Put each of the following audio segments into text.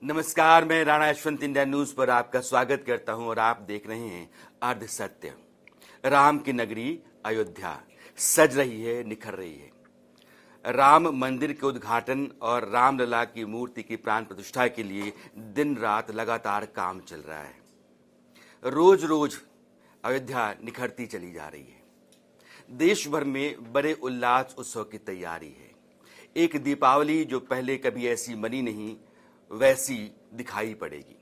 नमस्कार, मैं Rana Yashwant India news पर आपका स्वागत करता हूं और आप देख रहे हैं अर्ध सत्य। राम की नगरी अयोध्या सज रही है, निखर रही है। राम मंदिर के उद्घाटन और रामलला की मूर्ति की प्राण प्रतिष्ठा के लिए दिन रात लगातार काम चल रहा है। रोज रोज अयोध्या निखरती चली जा रही है। देश भर में बड़े उल्लास उत्सव की तैयारी है। एक दीपावली जो पहले कभी ऐसी बनी नहीं, वैसी दिखाई पड़ेगी।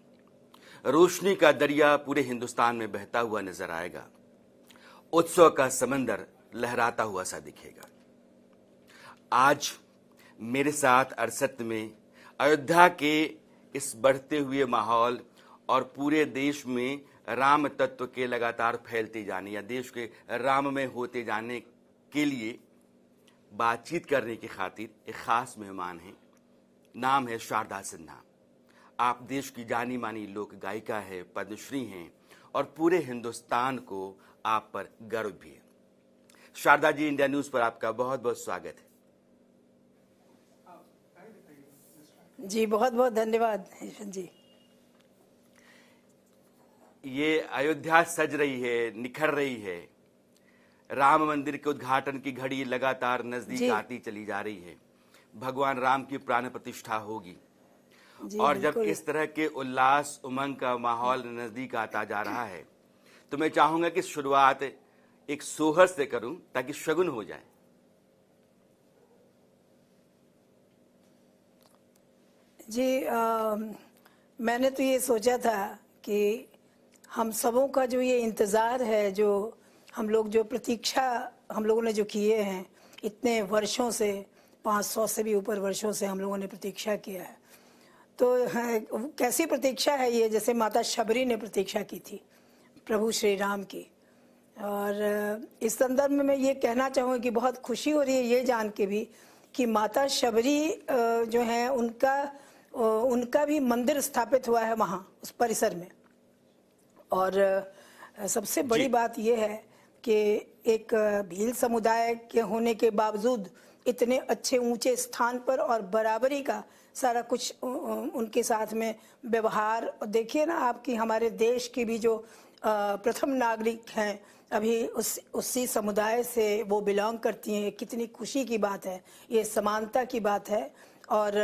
रोशनी का दरिया पूरे हिंदुस्तान में बहता हुआ नजर आएगा। उत्सव का समंदर लहराता हुआ सा दिखेगा। आज मेरे साथ अरसत में अयोध्या के इस बढ़ते हुए माहौल और पूरे देश में राम तत्व के लगातार फैलते जाने या देश के राममय होते जाने के लिए बातचीत करने की खातिर एक खास मेहमान हैं। नाम है शारदा सिन्हा। आप देश की जानी मानी लोक गायिका है, पद्मश्री हैं और पूरे हिंदुस्तान को आप पर गर्व भी है। शारदा जी, इंडिया न्यूज पर आपका बहुत बहुत स्वागत है। जी बहुत बहुत धन्यवाद जी। ये अयोध्या सज रही है, निखर रही है। राम मंदिर के उद्घाटन की घड़ी लगातार नजदीक आती चली जा रही है। भगवान राम की प्राण प्रतिष्ठा होगी और जब इस तरह के उल्लास उमंग का माहौल नजदीक आता जा रहा है तो मैं चाहूंगा कि शुरुआत एक सोहर से करूं ताकि शगुन हो जाए। जी मैंने तो ये सोचा था कि हम सबों का जो ये इंतज़ार है, जो हम लोग जो प्रतीक्षा हम लोगों ने जो किए हैं इतने वर्षों से, 500 से भी ऊपर वर्षों से हम लोगों ने प्रतीक्षा किया है। तो कैसी प्रतीक्षा है ये, जैसे माता शबरी ने प्रतीक्षा की थी प्रभु श्री राम की। और इस संदर्भ में मैं ये कहना चाहूँगी कि बहुत खुशी हो रही है ये जान के भी कि माता शबरी जो है उनका भी मंदिर स्थापित हुआ है वहाँ उस परिसर में। और सबसे बड़ी बात यह है कि एक भील समुदाय के होने के बावजूद इतने अच्छे ऊंचे स्थान पर और बराबरी का सारा कुछ उनके साथ में व्यवहार। देखिए ना आपकी हमारे देश की भी जो प्रथम नागरिक हैं अभी उसी समुदाय से वो बिलोंग करती हैं। कितनी खुशी की बात है, ये समानता की बात है। और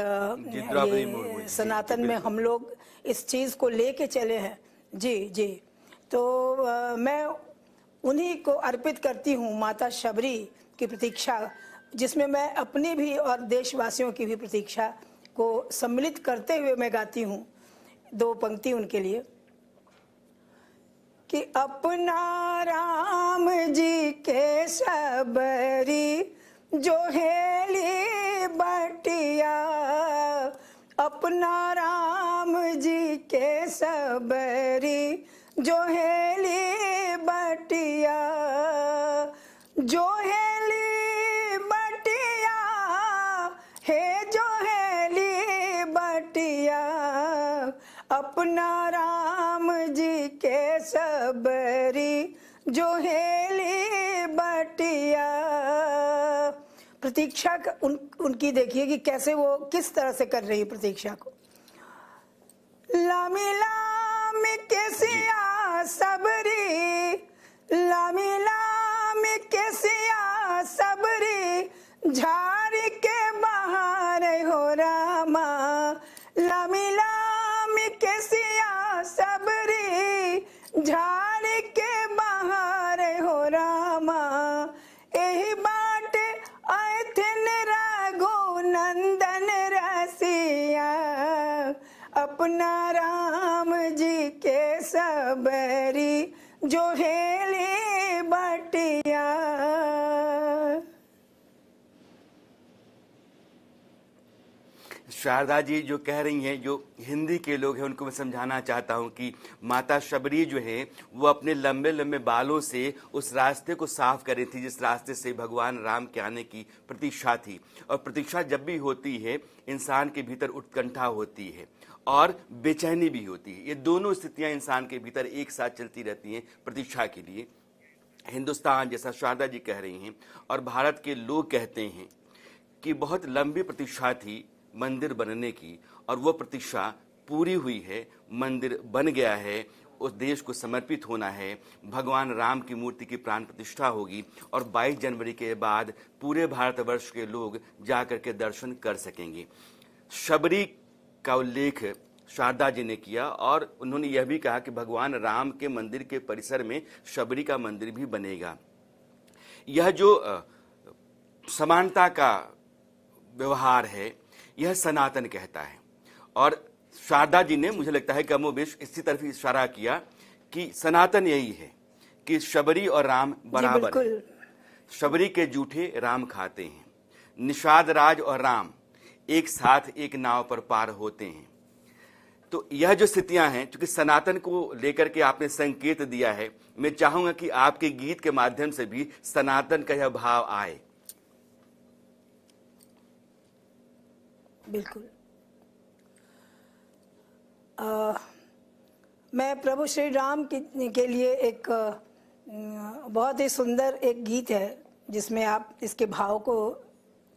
ये सनातन में हम लोग इस चीज़ को लेके चले हैं। जी तो मैं उन्हीं को अर्पित करती हूँ, माता शबरी की प्रतीक्षा, जिसमें मैं अपनी भी और देशवासियों की भी प्रतीक्षा को सम्मिलित करते हुए मैं गाती हूँ 2 पंक्ति उनके लिए कि अपना राम जी के सबरी जो हेली बटिया, अपना राम जी के सबरी जो हेली बटिया, जो हेली बटिया है, जो हेली बटिया, अपना राम जी के सबरी जो हेली बटिया। प्रतीक्षा उनकी देखिए कि कैसे वो किस तरह से कर रही है प्रतीक्षा को। लामी लामी केसिया सबरी, लामी लामी केसिया सबरी, झाड़ के बाहर हो रामा, लामी लामी केसिया सबरी, झाड़ के बाहर हो रामा, एही बाटे आए थिन रघु नंदन रसिया, अपना राम जी के सबरी जो हेली बटिया। शारदा जी जो कह रही हैं, जो हिंदी के लोग हैं उनको मैं समझाना चाहता हूं कि माता शबरी जो है वो अपने लंबे लंबे बालों से उस रास्ते को साफ कर रही थी जिस रास्ते से भगवान राम के आने की प्रतीक्षा थी। और प्रतीक्षा जब भी होती है इंसान के भीतर उत्कंठा होती है और बेचैनी भी होती है। ये दोनों स्थितियां इंसान के भीतर एक साथ चलती रहती हैं प्रतीक्षा के लिए। हिंदुस्तान, जैसा शारदा जी कह रही हैं, और भारत के लोग कहते हैं कि बहुत लंबी प्रतीक्षा थी मंदिर बनने की और वो प्रतीक्षा पूरी हुई है, मंदिर बन गया है, उस देश को समर्पित होना है, भगवान राम की मूर्ति की प्राण प्रतिष्ठा होगी और 22 जनवरी के बाद पूरे भारतवर्ष के लोग जाकर के दर्शन कर सकेंगे। शबरी का उल्लेख शारदा जी ने किया और उन्होंने यह भी कहा कि भगवान राम के मंदिर के परिसर में शबरी का मंदिर भी बनेगा। यह जो समानता का व्यवहार है, यह सनातन कहता है। और शारदा जी ने, मुझे लगता है कमोबेश इसी तरफ इशारा किया कि सनातन यही है कि शबरी और राम बराबर हैं। शबरी के जूठे राम खाते हैं, निषाद राज और राम एक साथ एक नाव पर पार होते हैं। तो यह जो स्थितियां हैं, क्योंकि सनातन को लेकर के आपने संकेत दिया है, मैं चाहूंगा कि आपके गीत के माध्यम से भी सनातन का यह भाव आए। बिल्कुल। मैं प्रभु श्री राम के लिए एक बहुत ही सुंदर एक गीत है जिसमें आप इसके भाव को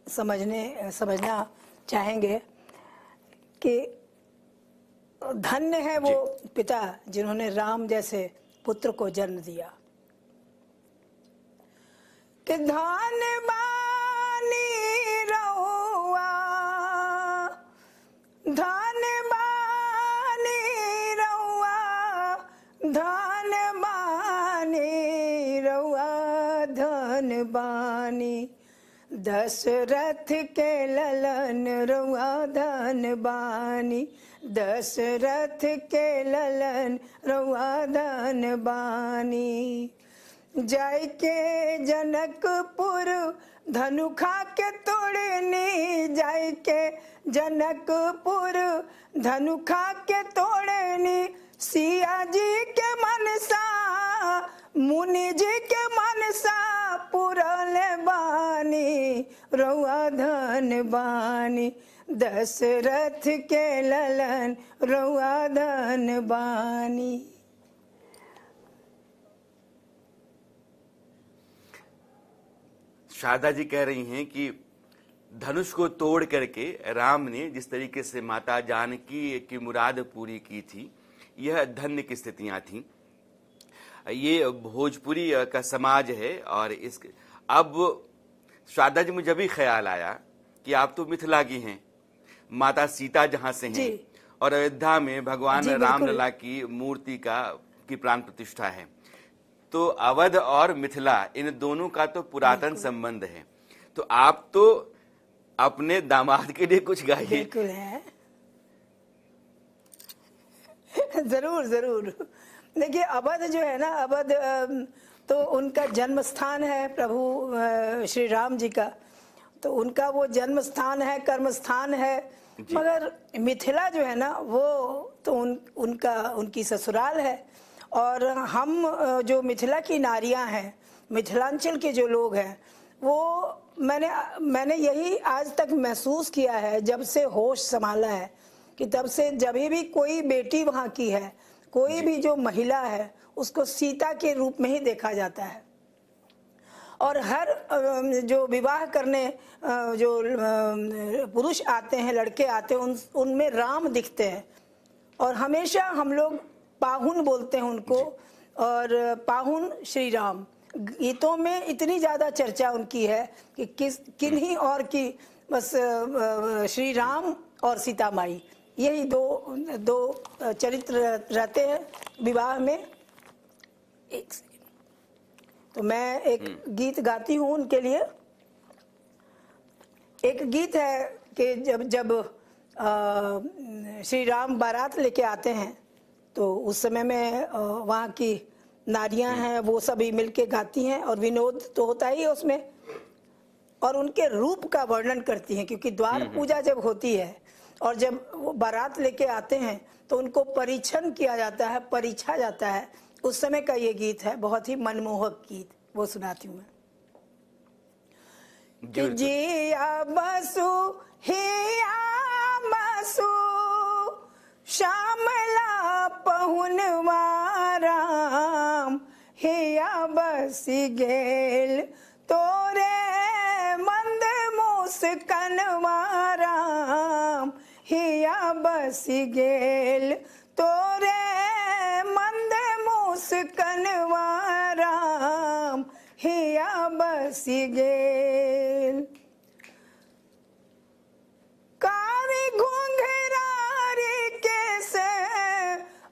समझना चाहेंगे कि धन्य है वो पिता जिन्होंने राम जैसे पुत्र को जन्म दिया, कि धन्य बानी रहुआ, धन्य बानी रहुआ, धन्य बानी रहुआ, धन्य बानी दशरथ के ललन रहुआ, धन्य बानी दशरथ के ललन रहुआ, धन्य बानी। जाय के जनकपुर धनु खा के तोड़नी, जाय के जनकपुर धनु खा के तोड़नी, सिया जी के मनसा मुनि जी के मनसा पुरल बानी रहुआ, धन बानी दशरथ के ललन रहुआ, धन बानी। शारदा जी कह रही हैं कि धनुष को तोड़ करके राम ने जिस तरीके से माता जानकी की मुराद पूरी की थी, यह धन्य की स्थितियां थी। ये भोजपुरी का समाज है। और इस अब शारदा जी, मुझे भी ख्याल आया कि आप तो मिथिला की हैं, माता सीता जहां से हैं और अयोध्या में भगवान रामलला की मूर्ति की प्राण प्रतिष्ठा है। तो अवध और मिथिला, इन दोनों का तो पुरातन संबंध है। तो आप तो अपने दामाद के लिए कुछ गाइए। बिल्कुल है। जरूर जरूर। देखिए, अवध जो है ना, अवध तो उनका जन्म स्थान है प्रभु श्री राम जी का, तो उनका वो जन्म स्थान है, कर्म स्थान है। मगर मिथिला जो है ना, वो तो उनकी ससुराल है। और हम जो मिथिला की नारियां हैं, मिथिलांचल के जो लोग हैं, वो मैंने यही आज तक महसूस किया है जब से होश संभाला है, कि तब से जब भी कोई बेटी वहाँ की है, कोई भी जो महिला है, उसको सीता के रूप में ही देखा जाता है। और हर जो विवाह करने जो पुरुष आते हैं, लड़के आते हैं, उनमें राम दिखते हैं। और हमेशा हम लोग पाहुन बोलते हैं उनको, और पाहुन श्री राम। गीतों में इतनी ज़्यादा चर्चा उनकी है कि किन्हीं और की बस श्री राम और सीता माई, यही दो चरित्र रहते हैं विवाह में। एक तो मैं एक गीत गाती हूँ उनके लिए। एक गीत है कि जब श्री राम बारात लेके आते हैं, तो उस समय में वहाँ की नारियां हैं, वो सभी मिलके गाती हैं, और विनोद तो होता ही है उसमें, और उनके रूप का वर्णन करती हैं। क्योंकि द्वार पूजा जब होती है और जब वो बारात लेके आते हैं, तो उनको परीक्षण किया जाता है, परीक्षा जाता है। उस समय का ये गीत है, बहुत ही मनमोहक गीत, वो सुनाती हूँ मैं। जिया बसु हिया बसु श्यामला पहुनवा राम, हिया बसी गेल तोरे मंद मुस्कनवा राम, हिया बसी गेल तोरे मंद मुस्कनवा राम हिया बसी गेल। कारी घुंघरारी केस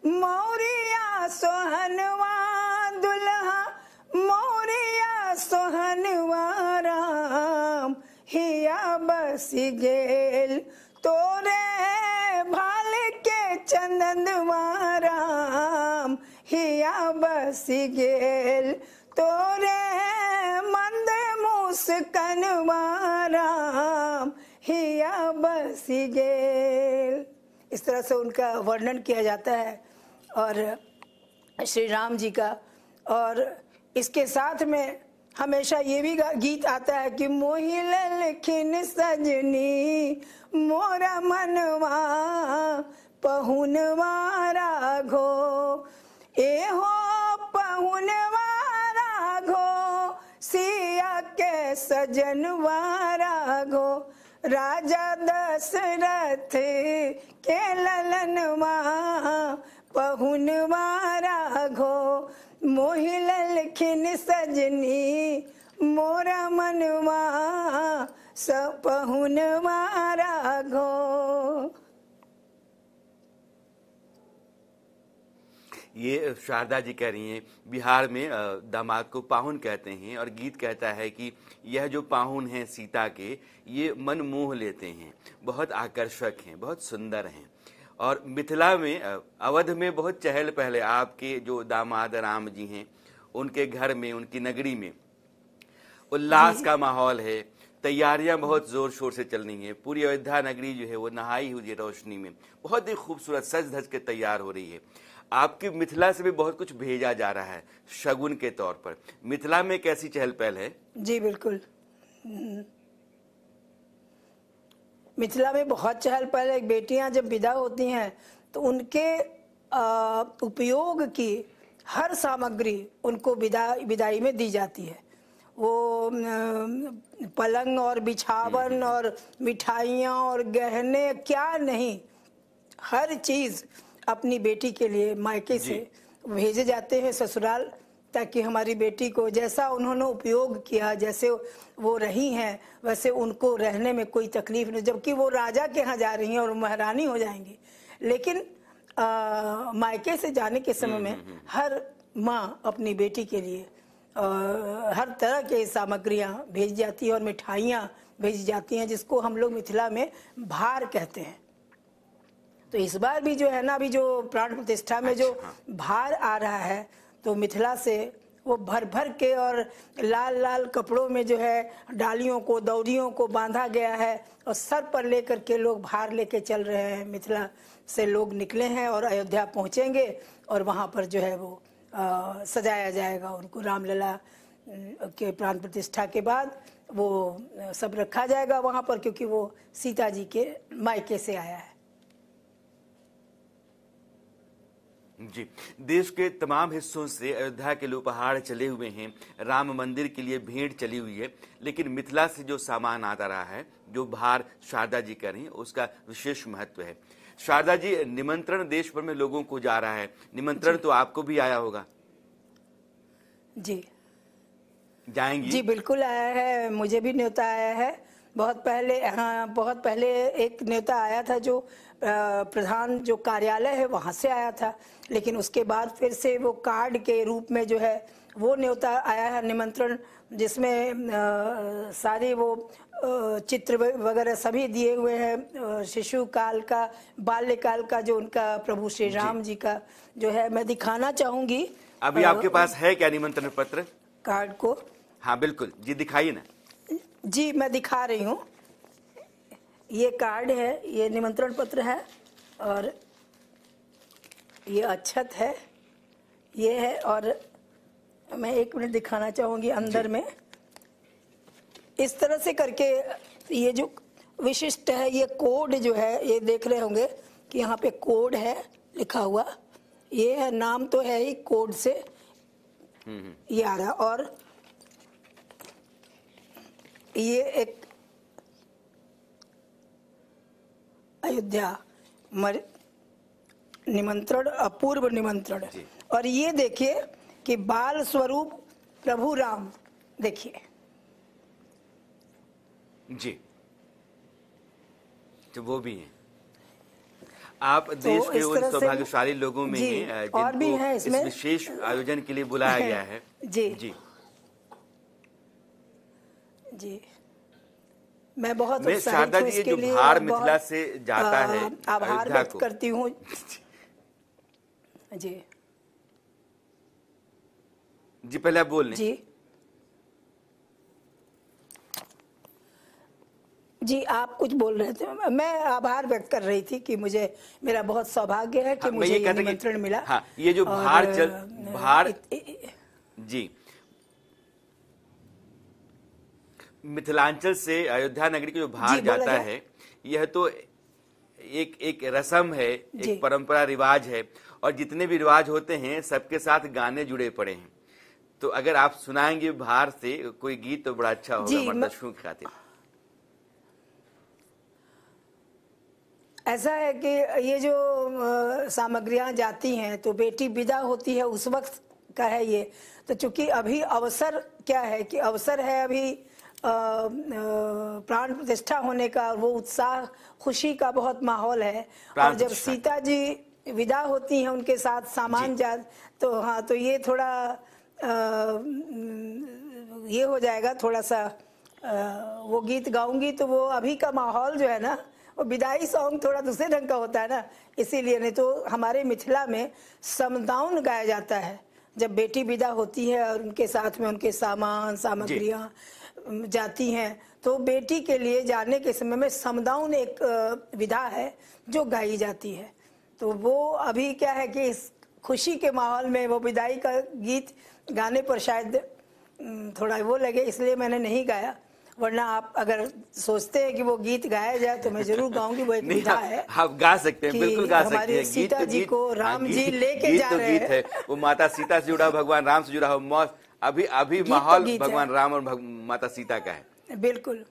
मौरिया सोहनवा दुल्हा मौरिया सोहनवा राम हिया बसी गेल तोरे भाल के चंदनवा राम हिया बसी गेल तोरे मंद मुस्कनवा राम हिया बसी गेल। इस तरह से उनका वर्णन किया जाता है और श्री राम जी का। और इसके साथ में हमेशा ये भी गीत आता है कि मोहि ललखिन सजनी मोरा मनवा पहुनवा राघो एहो पहुनवा राघो सिया के सजनवा राघो राजा दशरथ के ललनवा पहुनवा राघो मोहि ललखिन सजनी मोरा मनवा पहुनवा राघो। ये शारदा जी कह रही हैं बिहार में दामाद को पाहुन कहते हैं और गीत कहता है कि यह जो पाहुन हैं सीता के ये मन मोह लेते हैं, बहुत आकर्षक हैं, बहुत सुंदर हैं। और मिथिला में अवध में बहुत चहल पहले आपके जो दामाद राम जी हैं उनके घर में उनकी नगरी में उल्लास का माहौल है, तैयारियां बहुत जोर शोर से चल रही हैं। पूरी अयोध्या नगरी जो है वो नहाई हुई है रोशनी में, बहुत ही खूबसूरत सज धज के तैयार हो रही है। आपकी मिथिला से भी बहुत कुछ भेजा जा रहा है शगुन के तौर पर। मिथिला में कैसी चहल पहल है? जी बिल्कुल, मिथिला में बहुत चहल पहल है। बेटियां जब विदा होती हैं तो उनके उपयोग की हर सामग्री उनको विदाई में दी जाती है। वो पलंग और बिछावन और मिठाइयाँ और गहने क्या नहीं, हर चीज़ अपनी बेटी के लिए मायके से भेजे जाते हैं ससुराल, ताकि हमारी बेटी को जैसा उन्होंने उपयोग किया, जैसे वो रही हैं वैसे उनको रहने में कोई तकलीफ नहीं। जबकि वो राजा के यहाँ जा रही हैं और महारानी हो जाएंगी, लेकिन मायके से जाने के समय में हर माँ अपनी बेटी के लिए हर तरह के सामग्रियाँ भेज जाती है और मिठाइयाँ भेजी जाती हैं, जिसको हम लोग मिथिला में भार कहते हैं। तो इस बार भी जो है ना, अभी जो प्राण प्रतिष्ठा में जो भार आ रहा है तो मिथिला से वो भर भर के और लाल लाल कपड़ों में जो है डालियों को दौरियों को बांधा गया है और सर पर लेकर के लोग भार लेके चल रहे हैं। मिथिला से लोग निकले हैं और अयोध्या पहुंचेंगे और वहां पर जो है वो सजाया जाएगा उनको। रामलला के प्राण प्रतिष्ठा के बाद वो सब रखा जाएगा वहां पर, क्योंकि वो सीता जी के मायके से आया है। जी, देश के तमाम हिस्सों से अयोध्या के लिए पहाड़ चले हुए हैं, राम मंदिर के लिए भेंट चली हुई है, लेकिन मिथिला से जो सामान आता रहा है, जो भार शारदा जी कर रही हैं, उसका विशेष महत्व है। शारदा जी, निमंत्रण देश भर में लोगों को जा रहा है, निमंत्रण तो आपको भी आया होगा? जी जाएंगी? जी बिल्कुल आया है, मुझे भी न्योता आया है। बहुत पहले, हाँ बहुत पहले एक न्योता आया था जो प्रधान जो कार्यालय है वहाँ से आया था, लेकिन उसके बाद फिर से वो कार्ड के रूप में जो है वो न्योता आया है, निमंत्रण, जिसमें सारे वो चित्र वगैरह सभी दिए हुए हैं। शिशु काल का, बाल्यकाल का जो उनका प्रभु श्री राम जी का जो है, मैं दिखाना चाहूंगी। अभी आपके पास है क्या निमंत्रण पत्र? कार्ड को? हाँ बिल्कुल जी, दिखाइए ना। जी मैं दिखा रही हूँ, ये कार्ड है, ये निमंत्रण पत्र है और ये अक्षत है, ये है। और मैं एक मिनट दिखाना चाहूंगी अंदर में, इस तरह से करके ये जो विशिष्ट है, ये कोड जो है, ये देख रहे होंगे कि यहाँ पे कोड है लिखा हुआ, ये है, नाम तो है ही, कोड से ये आ रहा। और ये एक अयोध्या निमंत्रण, अपूर्व निमंत्रण। और ये देखिए कि बाल स्वरूप प्रभु राम, देखिए जी, तो वो भी हैं। आप देश के उन सौभाग्यशाली लोगों में हैं और भी हैं जिनको इस विशेष आयोजन के लिए बुलाया गया है। जी जी जी, मैं बहुत मैं उत्साहित शारदा हूँ जी, ये इसके जो लिए भार और मिथिला से जाता है आभार अयोध्या व्यक्त को करती हूँ। जी जी, पहले आप बोल लें। जी जी, आप कुछ बोल रहे थे। मैं आभार व्यक्त कर रही थी कि मुझे, मेरा बहुत सौभाग्य है कि हाँ, मुझे ये निमंत्रण मिला। हाँ, ये जो भार जी, मिथिलांचल से अयोध्या नगरी का जो भार जाता है, यह तो एक रस्म है, एक परंपरा रिवाज है, और जितने भी रिवाज होते हैं सबके साथ गाने जुड़े पड़े हैं। तो अगर आप सुनाएंगे भार से कोई गीत तो बड़ा अच्छा होगा हमारे दर्शकों की खातिर। ऐसा है कि ये जो सामग्रियां जाती हैं तो बेटी विदा होती है उस वक्त का है ये। तो चूंकि अभी अवसर क्या है कि अवसर है अभी प्राण प्रतिष्ठा होने का, वो उत्साह खुशी का बहुत माहौल है। और जब सीता जी विदा होती हैं उनके साथ सामान जा, तो हाँ, तो ये थोड़ा ये हो जाएगा थोड़ा सा। वो गीत गाऊंगी तो वो अभी का माहौल जो है ना, वो विदाई सॉन्ग थोड़ा दूसरे ढंग का होता है ना, इसीलिए। नहीं तो हमारे मिथिला में समदाउन गाया जाता है जब बेटी विदा होती है और उनके साथ में उनके सामान सामग्रियां जाती हैं, तो बेटी के लिए जाने के समय में समदाउन एक विधा है जो गाई जाती है। तो वो अभी क्या है कि इस खुशी के माहौल में वो विदाई का गीत गाने पर शायद थोड़ा वो लगे, इसलिए मैंने नहीं गाया। वरना आप अगर सोचते हैं कि वो गीत गाया जाए तो मैं जरूर गाऊंगी। वो एक विधा है, आप गा सकते हैं, बिल्कुल गा सकते हैं। सीता जी को राम जी लेके जा रहे हैं। है वो माता सीता से जुड़ा, भगवान राम से जुड़ा हो। अभी माहौल भगवान राम और माता सीता का है। बिल्कुल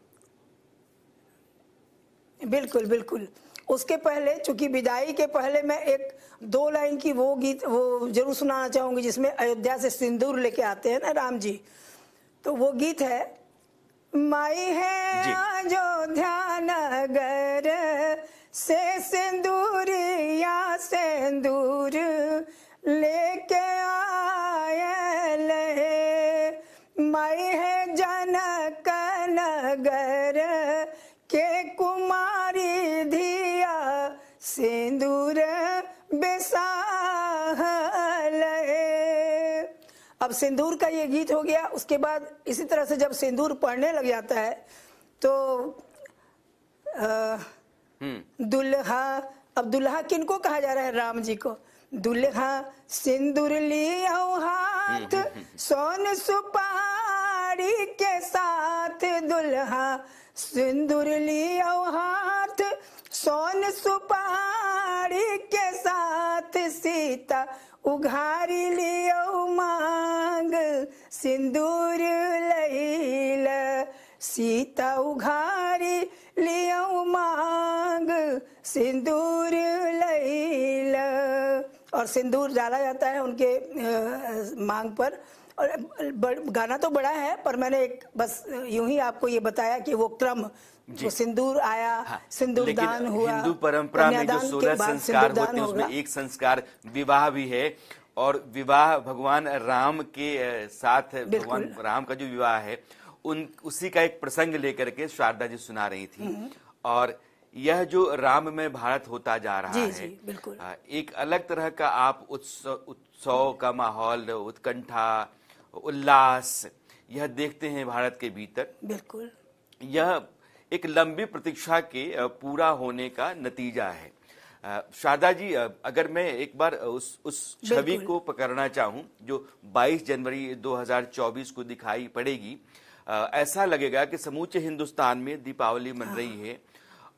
बिल्कुल बिल्कुल। उसके पहले, चूंकि विदाई के पहले मैं एक 2 लाइन की वो गीत वो जरूर सुनाना चाहूंगी जिसमें अयोध्या से सिंदूर लेके आते हैं ना राम जी। तो वो गीत है, माई है अयोध्या नगर से सिंदूरिया सिंदूर लेके आयल है। माई है जनक नगर के कुमारी धिया सिंदूर बेसाहल है। अब सिंदूर का ये गीत हो गया। उसके बाद इसी तरह से जब सिंदूर पड़ने लग जाता है तो दुल्हा, अब दुल्हा किनको कहा जा रहा है? राम जी को। दुल्हा सिंदूर लियो हाथ सोन सुपारी के साथ, दुल्हा सिंदूर लियो हाथ सोन सुपारी के साथ, सीता उघारी लियो मांग सिंदूर लैल, सीता उघारी लियो मांग सिंदूर लैल। और सिंदूर डाला जाता है उनके मांग पर। और गाना तो बड़ा है, पर मैंने एक बस यूं ही आपको ये बताया कि वो क्रम, वो सिंदूर आया, हाँ, सिंदूर दान हुआ। हिंदू परंपरा में जो 16 संस्कार होते हैं उसमें एक संस्कार विवाह भी है। और विवाह भगवान राम के साथ, भगवान राम का जो विवाह है उसी का एक प्रसंग लेकर के शारदा जी सुना रही थी। और यह जो राम में भारत होता जा रहा है, बिल्कुल एक अलग तरह का आप उत्सव का माहौल, उत्कंठा, उल्लास यह देखते हैं भारत के भीतर। बिल्कुल यह एक लंबी प्रतीक्षा के पूरा होने का नतीजा है। शारदा जी, अगर मैं एक बार उस छवि को पकड़ना चाहूं जो 22 जनवरी 2024 को दिखाई पड़ेगी, ऐसा लगेगा कि समूचे हिंदुस्तान में दीपावली मन रही है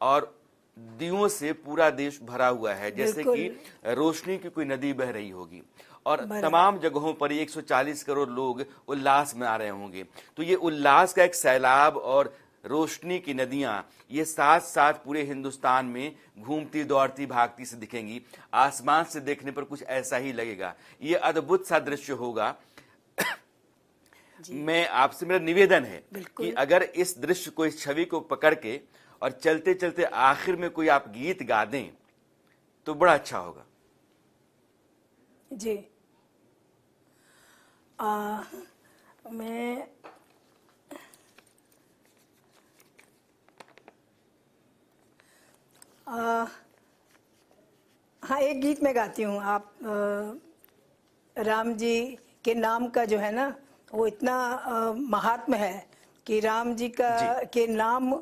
और दियों से पूरा देश भरा हुआ है, जैसे कि रोशनी की कोई नदी बह रही होगी। और तमाम जगहों पर 140 करोड़ लोग उल्लास मना रहे होंगे। तो ये उल्लास का एक सैलाब और रोशनी की नदियां ये साथ साथ पूरे हिंदुस्तान में घूमती दौड़ती भागती से दिखेंगी। आसमान से देखने पर कुछ ऐसा ही लगेगा, ये अद्भुत सा दृश्य होगा। मैं आपसे, मेरा निवेदन है कि अगर इस दृश्य को, इस छवि को पकड़ के और चलते चलते आखिर में कोई आप गीत गा दें तो बड़ा अच्छा होगा। जी मैं हाँ, एक गीत मैं गाती हूँ। आप राम जी के नाम का जो है ना, वो इतना महात्म है कि राम जी का के नाम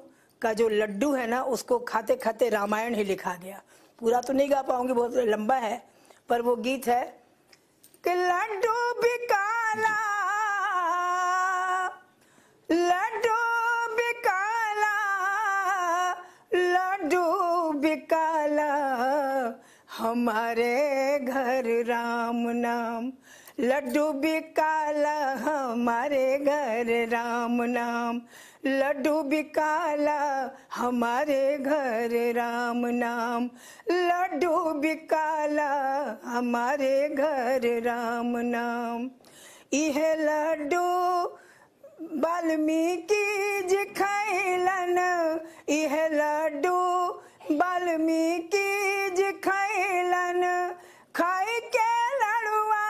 का जो लड्डू है ना, उसको खाते खाते रामायण ही लिखा गया। पूरा तो नहीं गा पाऊंगी, बहुत लंबा है, पर वो गीत है कि लड्डू बिकाला, लड्डू बिकाला, लड्डू बिकाला, हमारे घर राम नाम, लड्डू बिकाला, हमारे घर राम नाम, लड्डू बिकाला, हमारे घर राम नाम, लड्डू बिकाला, हमारे घर राम नाम। यह लड्डू वाल्मीकि जी खैलन, यह लड्डू वाल्मीकि जी खैलन, खाई के लड़ुआ,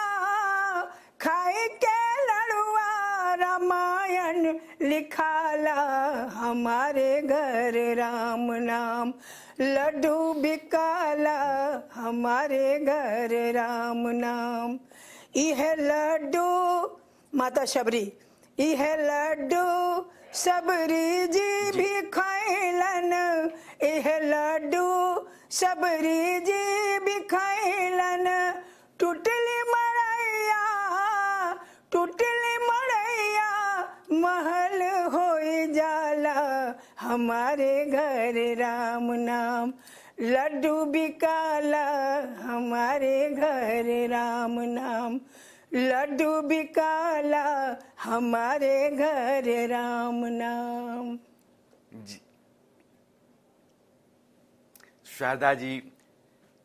खाई के लड़ुआ, रामायण लिखाला, हमारे घर राम नाम, लड्डू बिकाला, हमारे घर राम नाम। यह लड्डू माता शबरी, यह लड्डू सबरी जी भी खैलन, यह लड्डू सबरी जी भी खैलन, टूटली मड़ैया, टूटली मड़ैया, महल होई जाला, हमारे घर राम नाम, लड्डू बिकाला, हमारे घर राम नाम, लड्डू बिकाला, हमारे घर राम नाम। जी शारदा जी,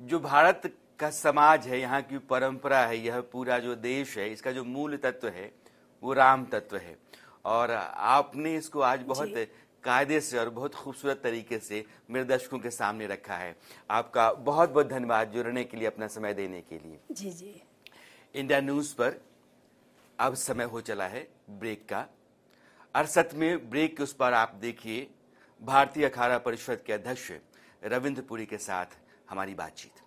जो भारत का समाज है, यहाँ की परंपरा है, यह पूरा जो देश है, इसका जो मूल तत्व है वो राम तत्व है, और आपने इसको आज बहुत कायदे से और बहुत खूबसूरत तरीके से मेरे दर्शकों के सामने रखा है। आपका बहुत बहुत धन्यवाद जुड़ने के लिए, अपना समय देने के लिए। जी जी। इंडिया न्यूज़ पर अब समय हो चला है ब्रेक का। अरसत में ब्रेक के उस पर आप देखिए भारतीय अखाड़ा परिषद के अध्यक्ष रविंद्र पुरी के साथ हमारी बातचीत।